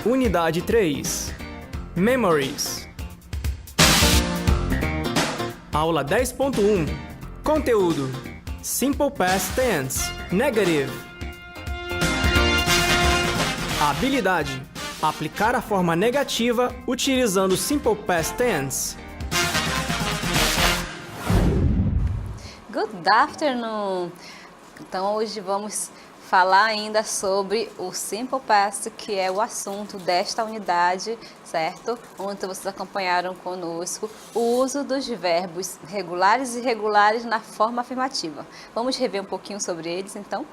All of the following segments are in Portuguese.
Unidade 3. Memories. Aula 10.1. Conteúdo: Simple Past Tense, Negative. Habilidade: aplicar a forma negativa utilizando Simple Past Tense. Good afternoon! Então, hoje vamos falar ainda sobre o Simple Past, que é o assunto desta unidade, certo? Ontem vocês acompanharam conosco o uso dos verbos regulares e irregulares na forma afirmativa. Vamos rever um pouquinho sobre eles, então?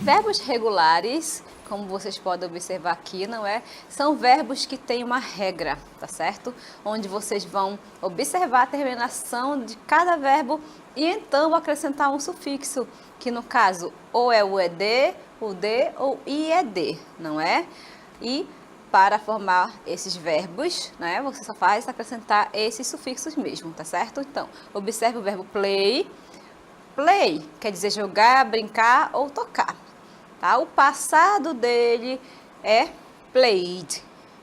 Verbos regulares, como vocês podem observar aqui, não é? São verbos que têm uma regra, tá certo? Onde vocês vão observar a terminação de cada verbo e então acrescentar um sufixo, que no caso ou é o ed, o d ou ied, não é? E para formar esses verbos, né, você só faz acrescentar esses sufixos mesmo, tá certo? Então, observe o verbo play. Play quer dizer jogar, brincar ou tocar. Tá? O passado dele é played,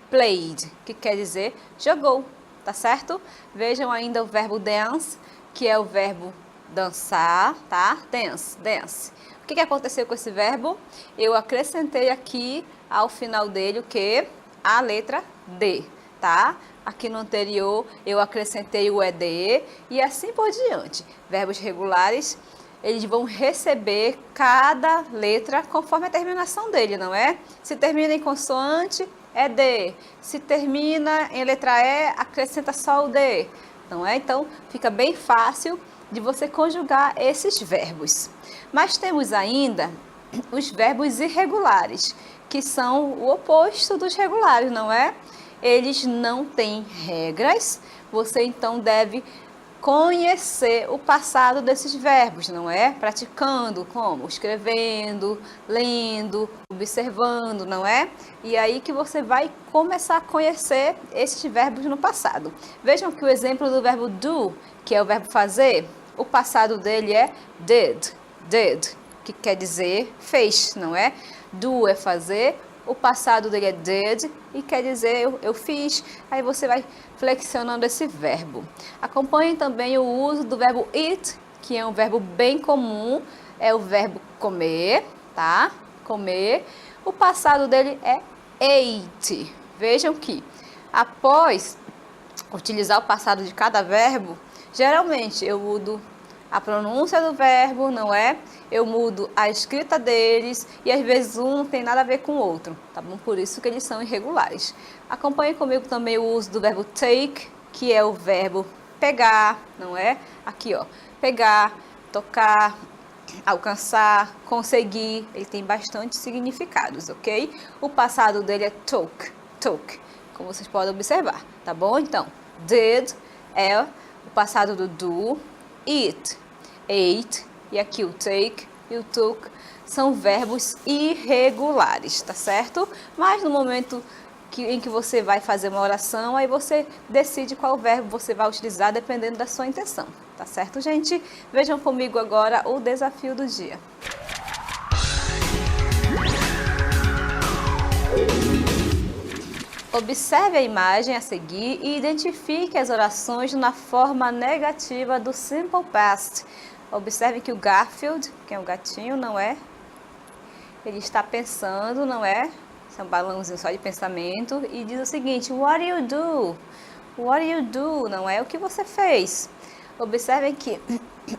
played, que quer dizer jogou, tá certo? Vejam ainda o verbo dance, que é o verbo dançar, tá? Dance, dance. O que aconteceu com esse verbo? Eu acrescentei aqui ao final dele o que? A letra D, tá? Aqui no anterior eu acrescentei o ED e assim por diante. Verbos regulares, eles vão receber cada letra conforme a terminação dele, não é? Se termina em consoante, é D. Se termina em letra E, acrescenta só o D, não é? Então, fica bem fácil de você conjugar esses verbos. Mas temos ainda os verbos irregulares, que são o oposto dos regulares, não é? Eles não têm regras, você então deve conhecer o passado desses verbos, não é? Praticando, como? Escrevendo, lendo, observando, não é? E aí que você vai começar a conhecer esses verbos no passado. Vejam que o exemplo do verbo do, que é o verbo fazer, o passado dele é did, que quer dizer fez, não é? Do é fazer, o passado dele é did e quer dizer eu fiz. Aí você vai flexionando esse verbo. Acompanhe também o uso do verbo eat, que é um verbo bem comum, é o verbo comer, tá? Comer. O passado dele é ate. Vejam que após utilizar o passado de cada verbo, geralmente eu mudo a pronúncia do verbo, não é? Eu mudo a escrita deles e às vezes um não tem nada a ver com o outro, tá bom? Por isso que eles são irregulares. Acompanhe comigo também o uso do verbo take, que é o verbo pegar, não é? Aqui, ó, pegar, tocar, alcançar, conseguir, ele tem bastante significados, ok? O passado dele é took, como vocês podem observar, tá bom? Então, did é o passado do do, eat, ate, e aqui o take e o took são verbos irregulares, tá certo? Mas no momento em que você vai fazer uma oração, aí você decide qual verbo você vai utilizar dependendo da sua intenção, tá certo, gente? Vejam comigo agora o desafio do dia. Observe a imagem a seguir e identifique as orações na forma negativa do Simple Past. Observe que o Garfield, que é um gatinho, não é? Ele está pensando, não é? Esse é um balãozinho só de pensamento. E diz o seguinte, what do you do? What do you do? Não é? O que você fez? Observem que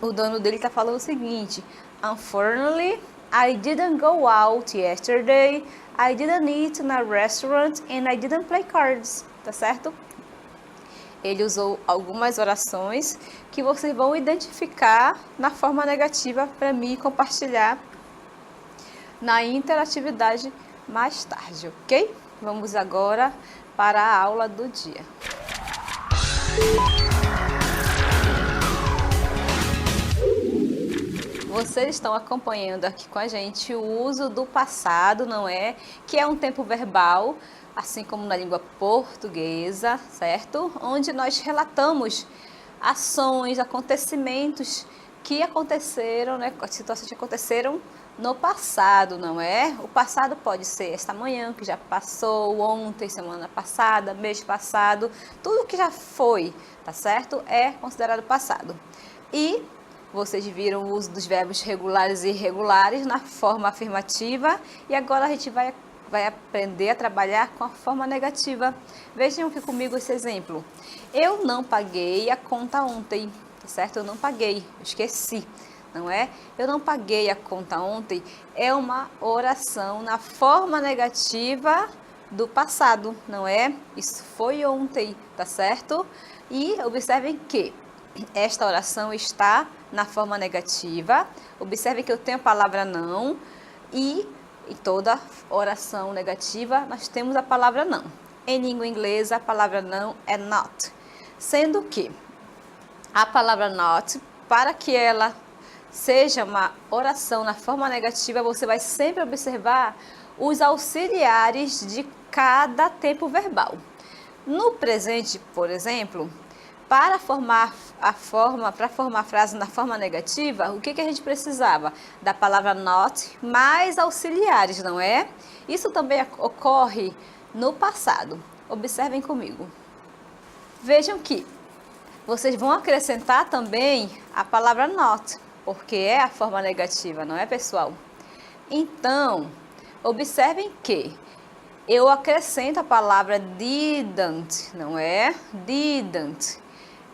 o dono dele está falando o seguinte, unfortunately, I didn't go out yesterday, I didn't eat in a restaurant and I didn't play cards, tá certo? Ele usou algumas orações que vocês vão identificar na forma negativa para mim compartilhar na interatividade mais tarde, ok? Vamos agora para a aula do dia. Vocês estão acompanhando aqui com a gente o uso do passado, não é? Que é um tempo verbal, assim como na língua portuguesa, certo? Onde nós relatamos ações, acontecimentos que aconteceram, né, situações que aconteceram no passado, não é? O passado pode ser esta manhã, que já passou, ontem, semana passada, mês passado, tudo que já foi, tá certo? É considerado passado. E vocês viram o uso dos verbos regulares e irregulares na forma afirmativa e agora a gente vai aprender a trabalhar com a forma negativa. Vejam aqui comigo esse exemplo. Eu não paguei a conta ontem, tá certo? Eu não paguei, eu esqueci, não é? Eu não paguei a conta ontem é uma oração na forma negativa do passado, não é? Isso foi ontem, tá certo? E observem que esta oração está na forma negativa. Observe que eu tenho a palavra não e em toda oração negativa nós temos a palavra não. Em língua inglesa a palavra não é not. Sendo que a palavra not, para que ela seja uma oração na forma negativa, você vai sempre observar os auxiliares de cada tempo verbal. No presente, por exemplo, para formar a frase na forma negativa, o que a gente precisava? Da palavra not mais auxiliares, não é? Isso também ocorre no passado. Observem comigo. Vejam que vocês vão acrescentar também a palavra not, porque é a forma negativa, não é, pessoal? Então, observem que eu acrescento a palavra didn't, não é? Didn't.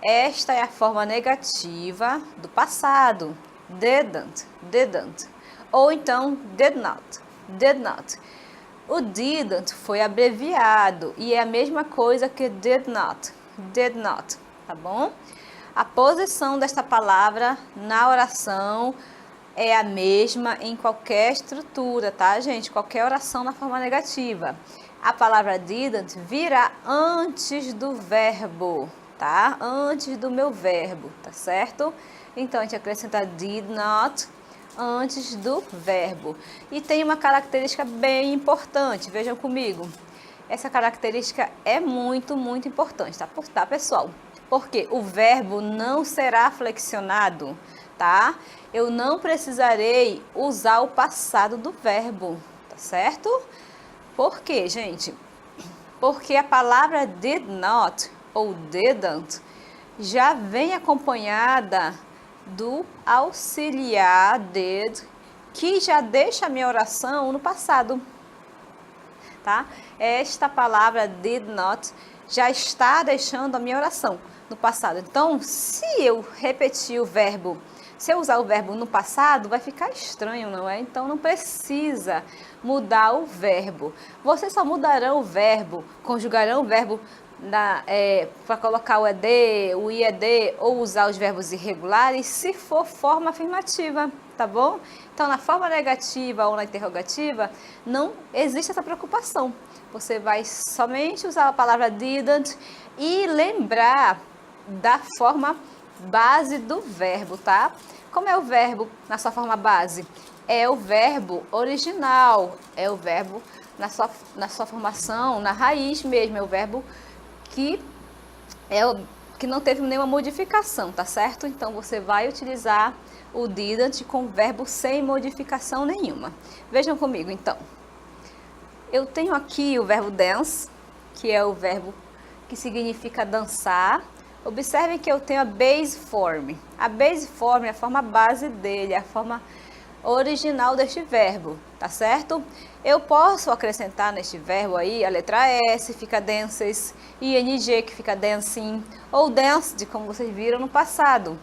Esta é a forma negativa do passado. Didn't. Ou então, did not. O didn't foi abreviado e é a mesma coisa que did not, tá bom? A posição desta palavra na oração é a mesma em qualquer estrutura, tá, gente? Qualquer oração na forma negativa. A palavra didn't virá antes do verbo, tá? Antes do meu verbo, tá certo? Então, a gente acrescenta did not antes do verbo. E tem uma característica bem importante, vejam comigo. Essa característica é muito importante, tá, pessoal? Porque o verbo não será flexionado, tá? Eu não precisarei usar o passado do verbo, tá certo? Por quê, gente? Porque a palavra did not ou didn't já vem acompanhada do auxiliar did, que já deixa a minha oração no passado, tá? Esta palavra did not já está deixando a minha oração no passado. Então, se eu repetir o verbo, se eu usar o verbo no passado, vai ficar estranho, não é? Então, não precisa mudar o verbo. Vocês só mudarão o verbo, conjugarão o verbo para colocar o ED, o IED ou usar os verbos irregulares se for forma afirmativa, tá bom? Então, na forma negativa ou na interrogativa, não existe essa preocupação. Você vai somente usar a palavra didn't e lembrar da forma base do verbo, tá? Como é o verbo na sua forma base? É o verbo original, é o verbo na sua formação, na raiz mesmo, é o verbo que não teve nenhuma modificação, tá certo? Então, você vai utilizar o didn't com o verbo sem modificação nenhuma. Vejam comigo, então. Eu tenho aqui o verbo dance, que é o verbo que significa dançar. Observem que eu tenho a base form. A base form é a forma base dele, a forma original deste verbo, tá certo? Eu posso acrescentar neste verbo aí a letra S, fica dances, ing, que fica dancing, ou danced, como vocês viram no passado.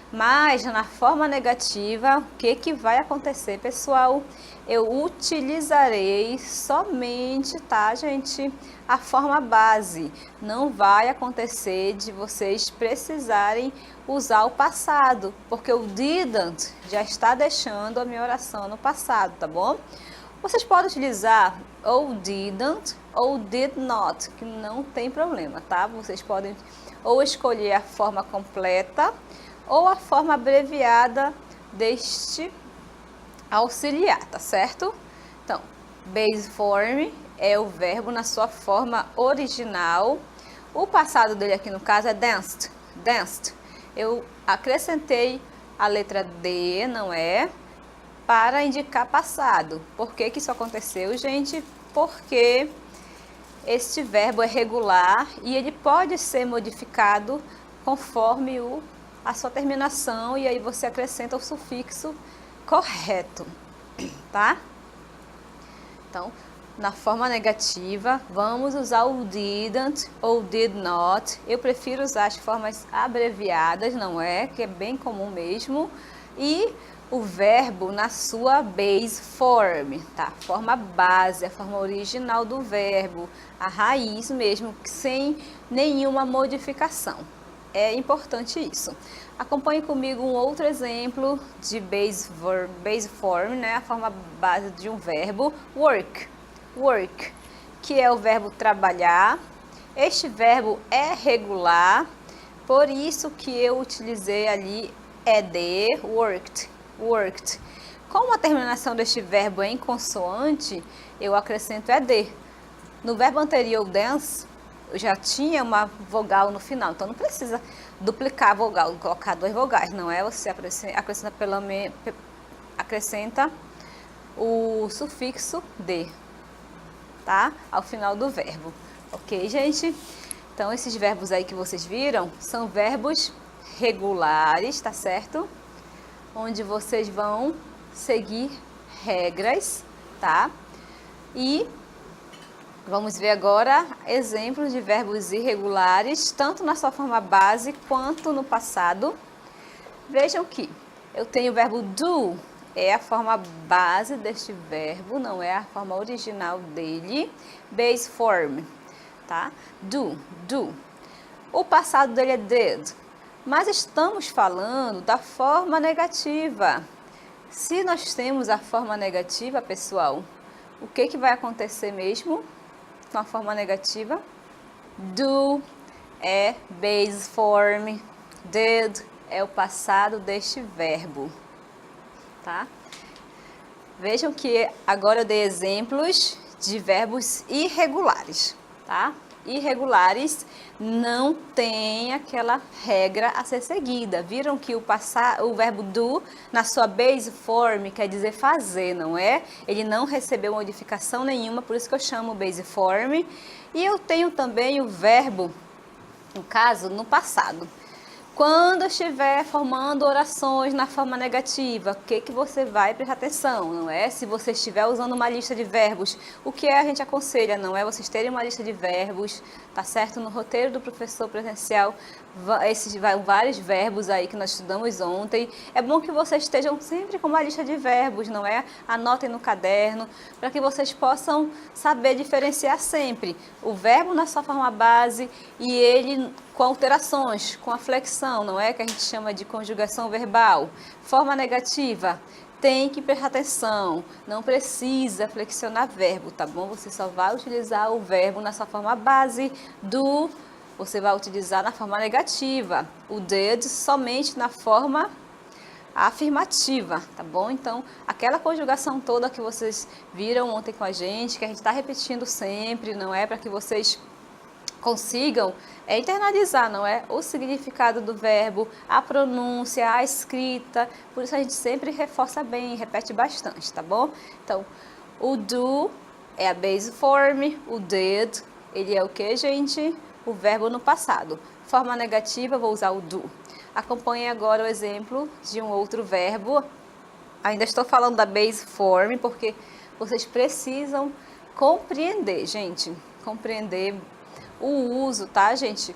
Mas na forma negativa, o que vai acontecer, pessoal? Eu utilizarei somente, tá, gente, a forma base. Não vai acontecer de vocês precisarem usar o passado, porque o didn't já está deixando a minha oração no passado, tá bom? Vocês podem utilizar ou didn't ou did not, que não tem problema, tá? Vocês podem ou escolher a forma completa ou a forma abreviada deste auxiliar, tá certo? Então, base form é o verbo na sua forma original. O passado dele aqui no caso é danced. Eu acrescentei a letra D, não é? Para indicar passado. Por que que isso aconteceu, gente? Porque este verbo é regular e ele pode ser modificado conforme a sua terminação, e aí você acrescenta o sufixo correto, tá? Então, na forma negativa, vamos usar o didn't ou did not. Eu prefiro usar as formas abreviadas, não é? Que é bem comum mesmo. E o verbo na sua base form, tá? Forma base, a forma original do verbo, a raiz mesmo, sem nenhuma modificação. É importante isso. Acompanhe comigo um outro exemplo de base form, né? A forma base de um verbo, work. Work, que é o verbo trabalhar. Este verbo é regular, por isso que eu utilizei ali ed, worked. Worked. Como a terminação deste verbo é em consoante, eu acrescento ed. No verbo anterior, dance, eu já tinha uma vogal no final, então não precisa duplicar a vogal, colocar duas vogais, não é? Você acrescenta o sufixo de, tá? Ao final do verbo. Ok, gente? Então, esses verbos aí que vocês viram são verbos regulares, tá certo? Onde vocês vão seguir regras, tá? E vamos ver agora exemplos de verbos irregulares, tanto na sua forma base quanto no passado. Vejam que eu tenho o verbo do, é a forma base deste verbo, não é a forma original dele, base form, tá? Do. O passado dele é did. Mas estamos falando da forma negativa. Se nós temos a forma negativa, pessoal, o que vai acontecer mesmo com a forma negativa? Do é base form, did é o passado deste verbo, tá? Vejam que agora eu dei exemplos de verbos irregulares, tá? Irregulares não tem aquela regra a ser seguida. Viram que o verbo do, na sua base form, quer dizer fazer, não é? Ele não recebeu modificação nenhuma, por isso que eu chamo base form. E eu tenho também o verbo, no caso, no passado. Quando estiver formando orações na forma negativa, o que você vai prestar atenção, não é? Se você estiver usando uma lista de verbos, o que a gente aconselha, não é? Vocês terem uma lista de verbos, tá certo? No roteiro do professor presencial, esses vários verbos aí que nós estudamos ontem. É bom que vocês estejam sempre com uma lista de verbos, não é? Anotem no caderno, para que vocês possam saber diferenciar sempre o verbo na sua forma base e ele com alterações, com a flexão, não é? Que a gente chama de conjugação verbal. Forma negativa, tem que prestar atenção, não precisa flexionar verbo, tá bom? Você só vai utilizar o verbo na sua forma base do, você vai utilizar na forma negativa, o did somente na forma afirmativa, tá bom? Então, aquela conjugação toda que vocês viram ontem com a gente, que a gente está repetindo sempre, não é? Para que vocês consigam internalizar, não é? O significado do verbo, a pronúncia, a escrita. Por isso a gente sempre reforça bem, repete bastante, tá bom? Então, o do é a base form, o did, ele é o que, gente? O verbo no passado. Forma negativa, vou usar o do. Acompanhe agora o exemplo de um outro verbo. Ainda estou falando da base form, porque vocês precisam compreender, gente. Compreender o uso, tá, gente,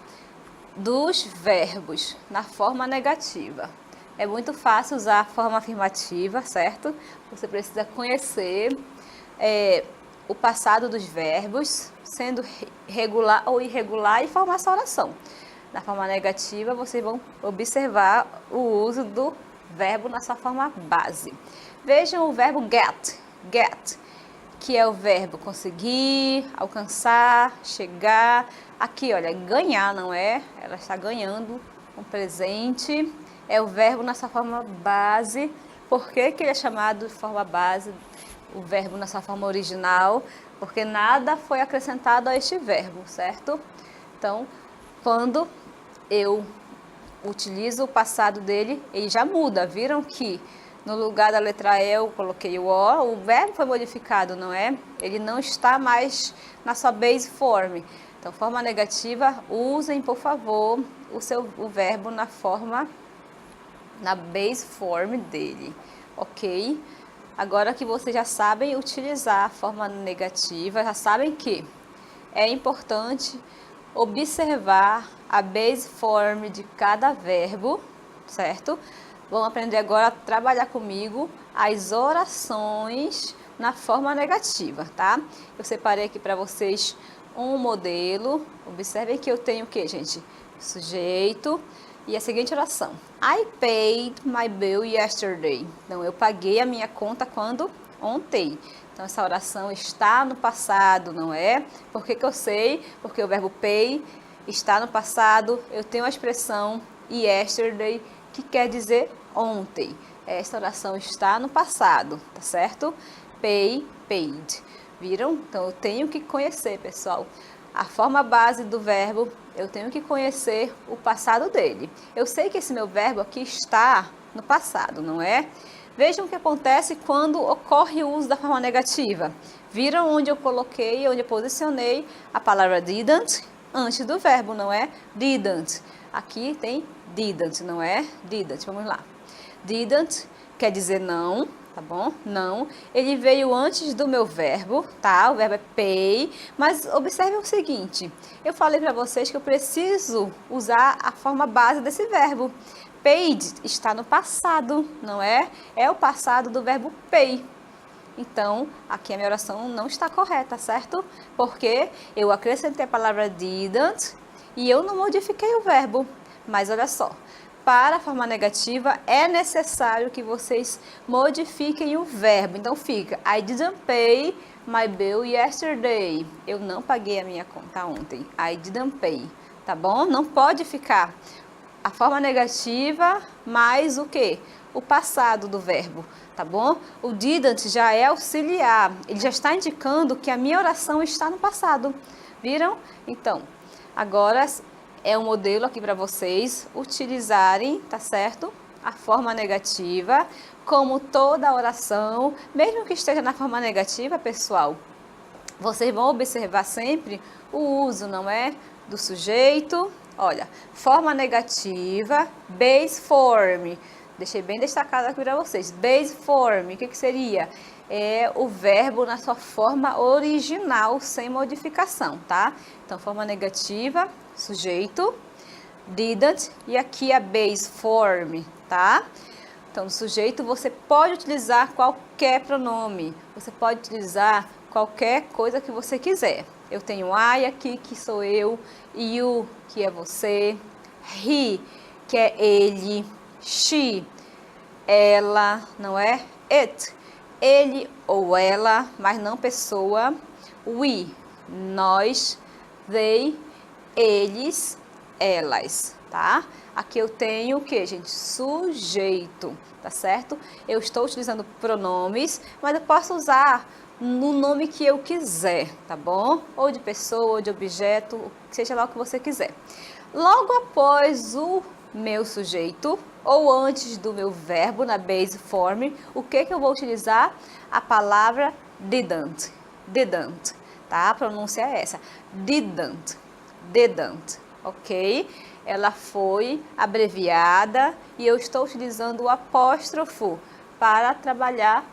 dos verbos na forma negativa. É muito fácil usar a forma afirmativa, certo? Você precisa conhecer o passado dos verbos, sendo regular ou irregular, e formar essa oração. Na forma negativa, vocês vão observar o uso do verbo na sua forma base. Vejam o verbo get, que é o verbo conseguir, alcançar, chegar. Aqui, olha, ganhar, não é? Ela está ganhando um presente. É o verbo na sua forma base. Por que ele é chamado de forma base, o verbo na sua forma original? Porque nada foi acrescentado a este verbo, certo? Então, quando eu utilizo o passado dele, ele já muda. Viram que no lugar da letra E eu coloquei o verbo foi modificado, não é? Ele não está mais na sua base form. Então, forma negativa, usem, por favor, o verbo na base form dele, ok? Agora que vocês já sabem utilizar a forma negativa, já sabem que é importante observar a base form de cada verbo, certo? Vão aprender agora a trabalhar comigo as orações na forma negativa, tá? Eu separei aqui para vocês um modelo. Observem que eu tenho o que, gente? Sujeito e a seguinte oração. I paid my bill yesterday. Então, eu paguei a minha conta quando? Ontem. Então, essa oração está no passado, não é? Por que eu sei? Porque o verbo pay está no passado. Eu tenho a expressão yesterday, que quer dizer ontem. Essa oração está no passado, tá certo? Pay, paid. Viram? Então, eu tenho que conhecer, pessoal, a forma base do verbo, eu tenho que conhecer o passado dele. Eu sei que esse meu verbo aqui está no passado, não é? Vejam o que acontece quando ocorre o uso da forma negativa. Viram onde eu coloquei, onde eu posicionei a palavra didn't antes do verbo, não é? Didn't. Aqui tem didn't, não é? Didn't, vamos lá. Didn't quer dizer não, tá bom? Não. Ele veio antes do meu verbo, tá? O verbo é pay. Mas observe o seguinte, eu falei para vocês que eu preciso usar a forma base desse verbo. Paid está no passado, não é? É o passado do verbo pay. Então, aqui a minha oração não está correta, certo? Porque eu acrescentei a palavra didn't e eu não modifiquei o verbo. Mas olha só, para a forma negativa é necessário que vocês modifiquem o verbo. Então fica, I didn't pay my bill yesterday. Eu não paguei a minha conta ontem. I didn't pay, tá bom? Não pode ficar a forma negativa mais o quê? O passado do verbo, tá bom? O didn't já é auxiliar. Ele já está indicando que a minha oração está no passado. Viram? Então, agora é um modelo aqui para vocês utilizarem, tá certo? A forma negativa, como toda oração, mesmo que esteja na forma negativa, pessoal, vocês vão observar sempre o uso, não é? Do sujeito, olha, forma negativa, base form. Deixei bem destacado aqui para vocês. Base form, o que seria? É o verbo na sua forma original, sem modificação, tá? Então, forma negativa, sujeito, didn't, e aqui a base form, tá? Então, no sujeito você pode utilizar qualquer pronome, você pode utilizar qualquer coisa que você quiser. Eu tenho I aqui, que sou eu, you, que é você, he, que é ele, she, ela, não é? It, ele ou ela, mas não pessoa, we, nós, they, eles, elas, tá? Aqui eu tenho o que, gente? Sujeito, tá certo? Eu estou utilizando pronomes, mas eu posso usar no nome que eu quiser, tá bom? Ou de pessoa, ou de objeto, seja lá o que você quiser. Logo após o meu sujeito, ou antes do meu verbo na base form, o que eu vou utilizar? A palavra didn't, didn't, tá? A pronúncia é essa, didn't, didn't, ok? Ela foi abreviada e eu estou utilizando o apóstrofo para trabalhar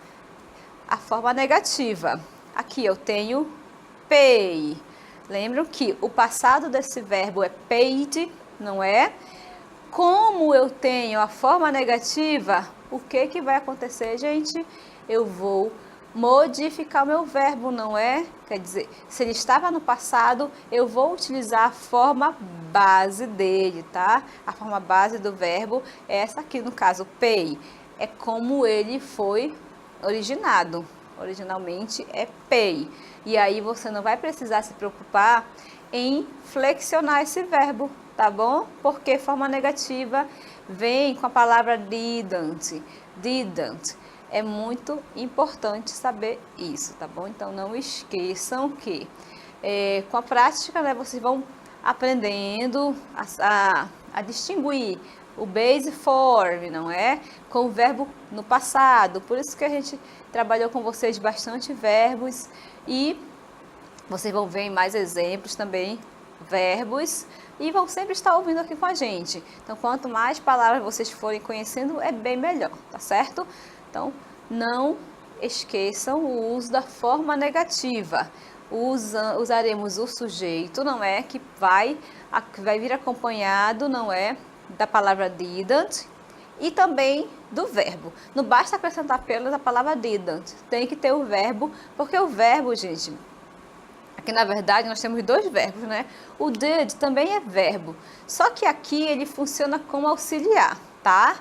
a forma negativa. Aqui eu tenho pay. Lembram que o passado desse verbo é paid, não é? Como eu tenho a forma negativa, o que vai acontecer, gente? Eu vou modificar o meu verbo, não é? Quer dizer, se ele estava no passado, eu vou utilizar a forma base dele, tá? A forma base do verbo é essa aqui, no caso, pay. É como ele foi originado. Originalmente é pay. E aí você não vai precisar se preocupar em flexionar esse verbo, tá bom? Porque forma negativa vem com a palavra didn't, didn't. É muito importante saber isso, tá bom? Então, não esqueçam que com a prática, né, vocês vão aprendendo a distinguir o base form, não é? Com o verbo no passado. Por isso que a gente trabalhou com vocês bastante verbos e vocês vão ver em mais exemplos também, verbos, e vão sempre estar ouvindo aqui com a gente. Então, quanto mais palavras vocês forem conhecendo, é bem melhor, tá certo? Então, não esqueçam o uso da forma negativa. Usaremos o sujeito, não é? Que vai vir acompanhado, não é? Da palavra didn't e também do verbo. Não basta acrescentar apenas a palavra didn't, tem que ter o verbo, porque o verbo, gente, aqui na verdade nós temos dois verbos, né? O did também é verbo, só que aqui ele funciona como auxiliar, tá?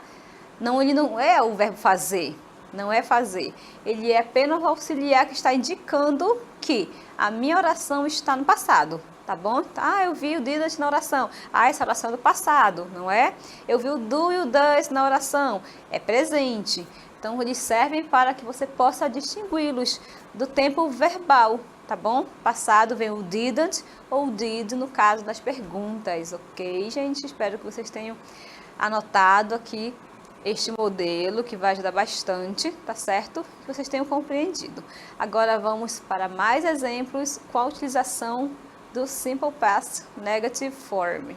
Ele não é o verbo fazer, não é fazer. Ele é apenas o auxiliar que está indicando que a minha oração está no passado. Tá bom? Ah, eu vi o didn't na oração. Ah, essa oração é do passado, não é? Eu vi o do e o does na oração. É presente. Então, eles servem para que você possa distingui-los do tempo verbal, tá bom? Passado vem o didn't ou did no caso das perguntas, ok, gente? Espero que vocês tenham anotado aqui este modelo que vai ajudar bastante, tá certo? Que vocês tenham compreendido. Agora vamos para mais exemplos com a utilização do Simple Past Negative Form.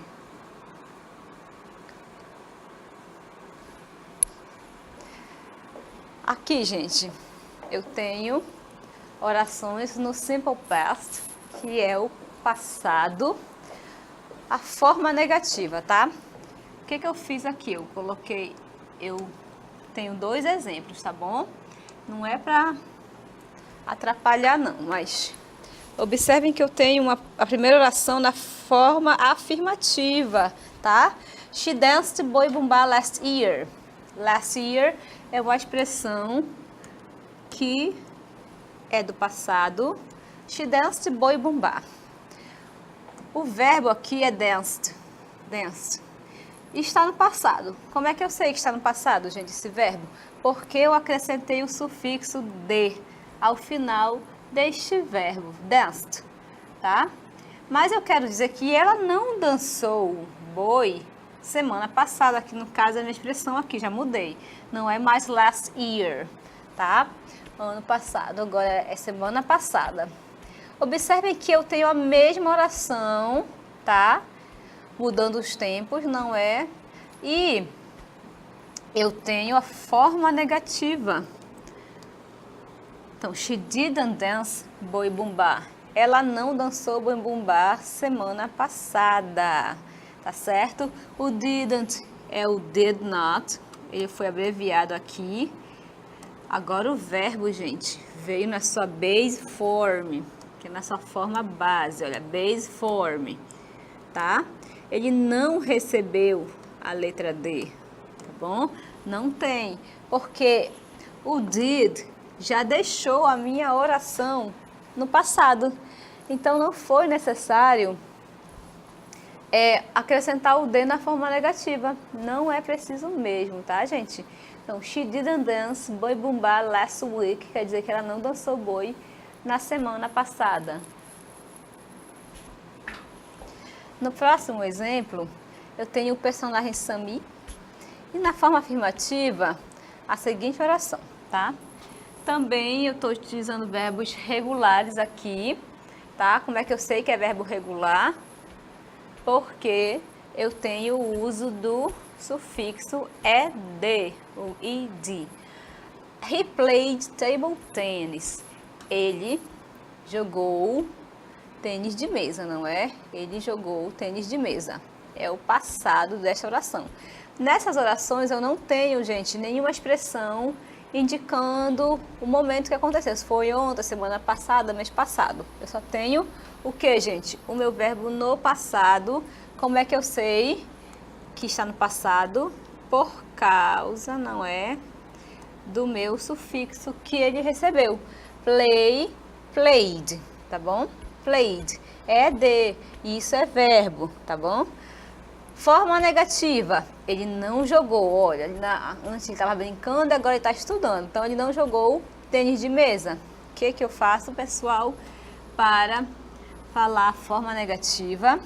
Aqui, gente, eu tenho orações no Simple Past, que é o passado, a forma negativa, tá? O que eu fiz aqui? Eu tenho dois exemplos, tá bom? Não é para atrapalhar não, mas observem que eu tenho a primeira oração na forma afirmativa, tá? She danced Boi Bumbá last year. Last year é uma expressão que é do passado. She danced Boi Bumbá. O verbo aqui é danced. Danced. Está no passado. Como é que eu sei que está no passado, gente, esse verbo? Porque eu acrescentei o sufixo de ao final deste verbo, danced, tá? Mas eu quero dizer que ela não dançou boi semana passada, aqui no caso a minha expressão aqui, já mudei. Não é mais last year, tá? Ano passado, agora é semana passada. Observem que eu tenho a mesma oração, tá? Mudando os tempos, não é? E eu tenho a forma negativa. Então, she didn't dance Boi Bumbá. Ela não dançou Boi Bumbá semana passada, tá certo? O didn't é o did not, ele foi abreviado aqui. Agora o verbo, gente, veio na sua base form, que é na sua forma base, olha, base form, tá? Ele não recebeu a letra D, tá bom? Não tem, porque o did já deixou a minha oração no passado. Então, não foi necessário acrescentar o D na forma negativa. Não é preciso mesmo, tá, gente? Então, she didn't dance Boi Bumbá last week, quer dizer que ela não dançou boi na semana passada. No próximo exemplo, eu tenho o personagem Sami e na forma afirmativa, a seguinte oração, tá? Também eu estou utilizando verbos regulares aqui, tá? Como é que eu sei que é verbo regular? Porque eu tenho o uso do sufixo ed, ou ed. He played table tennis. Ele jogou tênis de mesa, não é? Ele jogou tênis de mesa. É o passado desta oração. Nessas orações eu não tenho, gente, nenhuma expressão indicando o momento que aconteceu. Se foi ontem, semana passada, mês passado. Eu só tenho o que, gente? O meu verbo no passado. Como é que eu sei que está no passado? Por causa, não é? Do meu sufixo que ele recebeu. Play, played, tá bom? Played é de, isso é verbo, tá bom? Forma negativa, ele não jogou, olha, antes ele estava brincando, agora ele está estudando, então ele não jogou tênis de mesa. O que eu faço, pessoal, para falar a forma negativa?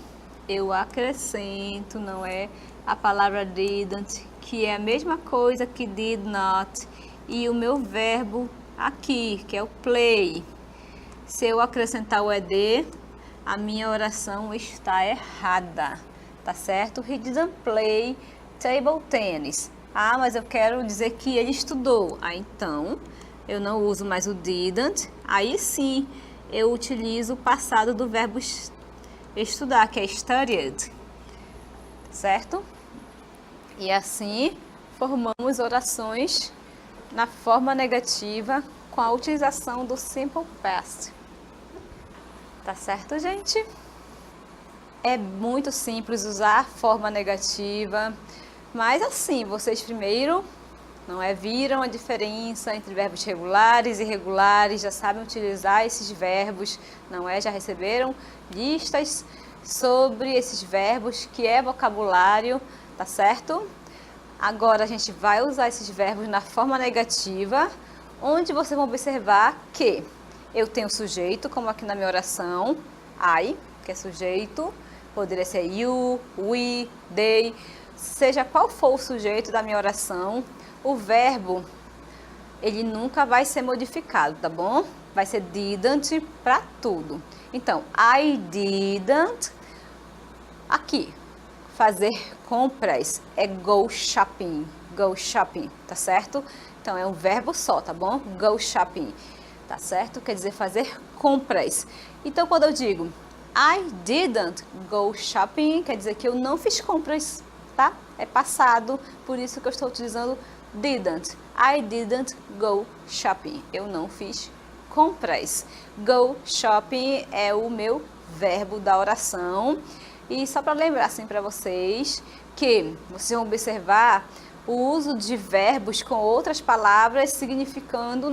Eu acrescento, não é? a palavra didn't, que é a mesma coisa que did not, e o meu verbo aqui, que é o play. Se eu acrescentar o ed, a minha oração está errada, tá certo? He didn't play table tennis. Ah, mas eu quero dizer que ele estudou. Ah, então eu não uso mais o didn't. Aí sim, eu utilizo o passado do verbo estudar, que é studied, certo? E assim formamos orações na forma negativa com a utilização do simple past. Tá certo, gente? É muito simples usar a forma negativa, mas assim, vocês primeiro, não é, viram a diferença entre verbos regulares e irregulares, já sabem utilizar esses verbos, não é? Já receberam listas sobre esses verbos, que é vocabulário, tá certo? Agora a gente vai usar esses verbos na forma negativa, onde vocês vão observar que eu tenho sujeito, como aqui na minha oração, I, que é sujeito, poderia ser you, we, they, seja qual for o sujeito da minha oração, o verbo, ele nunca vai ser modificado, tá bom? Vai ser didn't para tudo. Então, I didn't, aqui, fazer compras é go shopping, tá certo? Então, é um verbo só, tá bom? Go shopping, tá certo? Quer dizer fazer compras. Então, quando eu digo I didn't go shopping, quer dizer que eu não fiz compras, tá? É passado, por isso que eu estou utilizando didn't. I didn't go shopping. Eu não fiz compras. Go shopping é o meu verbo da oração. E só para lembrar assim para vocês que vocês vão observar o uso de verbos com outras palavras significando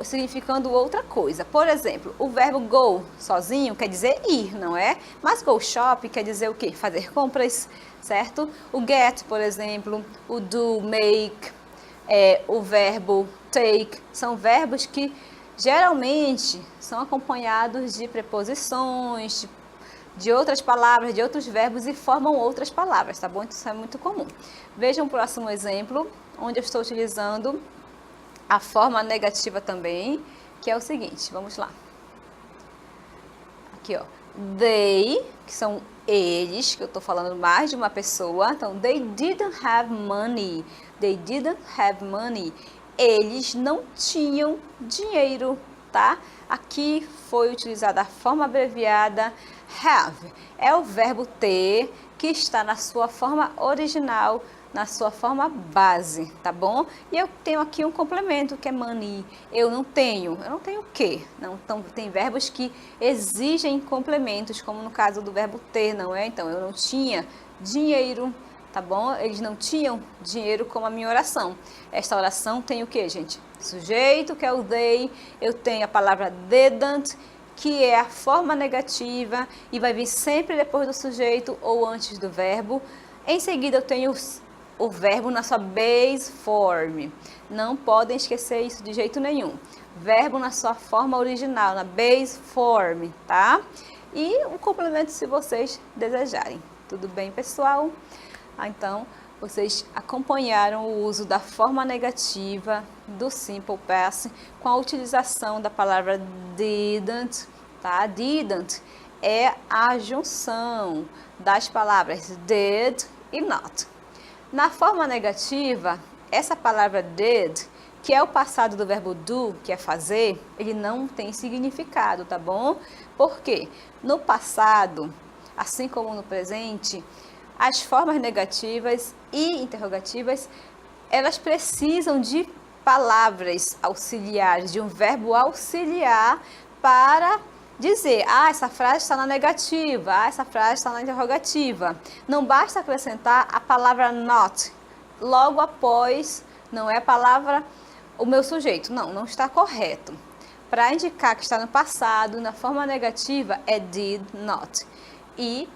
significando outra coisa. Por exemplo, o verbo go sozinho quer dizer ir, não é? Mas go shop quer dizer o quê? Fazer compras, certo? O get, por exemplo, o do, make, o verbo take, são verbos que geralmente são acompanhados de preposições, de outras palavras, de outros verbos e formam outras palavras, tá bom? Isso é muito comum. Vejam o próximo exemplo, onde eu estou utilizando a forma negativa também, que é o seguinte, vamos lá. Aqui, ó. They, que são eles, que eu estou falando mais de uma pessoa. Então, they didn't have money. They didn't have money. Eles não tinham dinheiro, tá? Aqui foi utilizada a forma abreviada have. É o verbo ter que está na sua forma original, na sua forma base, tá bom? E eu tenho aqui um complemento que é money. Eu não tenho o quê? Não, então, tem verbos que exigem complementos, como no caso do verbo ter, não é? Então, eu não tinha dinheiro, tá bom? Eles não tinham dinheiro, como a minha oração. Esta oração tem o quê, gente? Sujeito, que é o they, eu tenho a palavra didn't, que é a forma negativa e vai vir sempre depois do sujeito ou antes do verbo. Em seguida, eu tenho o verbo na sua base form. Não podem esquecer isso de jeito nenhum. Verbo na sua forma original, na base form, tá? E um complemento se vocês desejarem. Tudo bem, pessoal? Então, vocês acompanharam o uso da forma negativa do simple past com a utilização da palavra didn't, tá? Didn't é a junção das palavras did e not. Na forma negativa, essa palavra did, que é o passado do verbo do, que é fazer, ele não tem significado, tá bom? Por quê? No passado, assim como no presente, as formas negativas e interrogativas, elas precisam de palavras auxiliares, de um verbo auxiliar para dizer, essa frase está na negativa, essa frase está na interrogativa. Não basta acrescentar a palavra not logo após, não é a palavra, o meu sujeito. Não está correto. Para indicar que está no passado, na forma negativa, é did not. E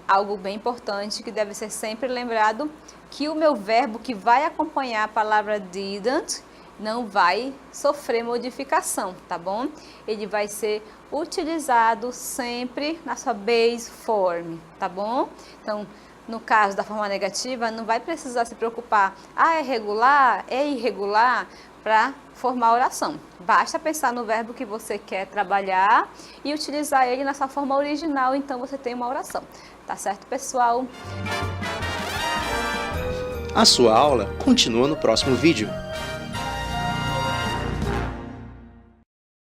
algo bem importante que deve ser sempre lembrado, que o meu verbo que vai acompanhar a palavra didn't não vai sofrer modificação, tá bom? Ele vai ser utilizado sempre na sua base form, tá bom? Então, no caso da forma negativa, não vai precisar se preocupar, é regular, é irregular, para formar a oração. Basta pensar no verbo que você quer trabalhar e utilizar ele na sua forma original, então você tem uma oração. Tá certo, pessoal? A sua aula continua no próximo vídeo.